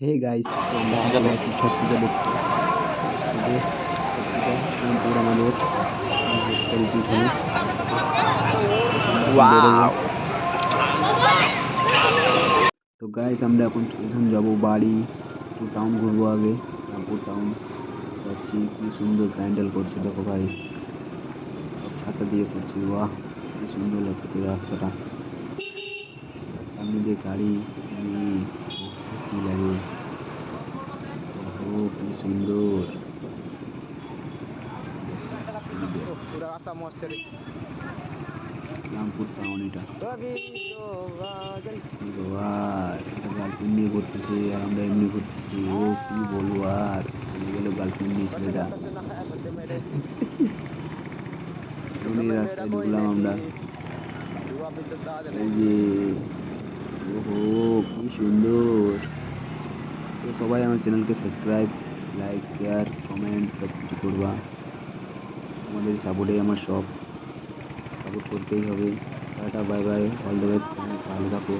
Hey guys, তো আমরা এখন চলে আসছি ছট পূজা দেখতে। এই যে ছট পূজা ইসলামপুর আমাদের হোটেল পিছনে আছে। আমরা এখন বেরোবো। ওয়াও! তো গাইস আমরা এখন যাব বাড়ি, একটু টাউন ঘুরবো আগে। ইসলামপুর টাউন যাচ্ছি, কি সুন্দর প্যান্ডেল করছে দেখো ভাই, সব ছাতা দিয়ে করছে। বাহ, কি সুন্দর লাগছে রাস্তাটা, সামনে দিয়ে গাড়ি নিয়ে কি লাগে। ওহো, কি সুন্দর দেখো, এই দেখো पूरा रास्ता मस्त है। ইসলামপুর টাউন এটা। कभी जो बादल কি বাবা, একটা গার্লফ্রেন্ড নিয়ে ঘুরতেছে আর আমরা এমনি ঘুরতেছি। ও কি বলবো, আর চলে গেল গার্লফ্রেন্ড নিয়ে बस ছেলেটা। करता सुना है बंदे मेरे এখন तो এই मैं मेरा রাস্তায় कोई ঢুকলাম আমরা। नहीं दुआ भी तो साथ এই नहीं যে, ওহো, কি সুন্দর। তো সবাই আমার চ্যানেলকে সাবস্ক্রাইব, লাইক, শেয়ার, কমেন্ট সব কিছু করবা। তোমাদের সাপোর্টেই আমার সব, সাপোর্ট করতেই হবে। Tata, bye bye, all the best, ভালো থাকো।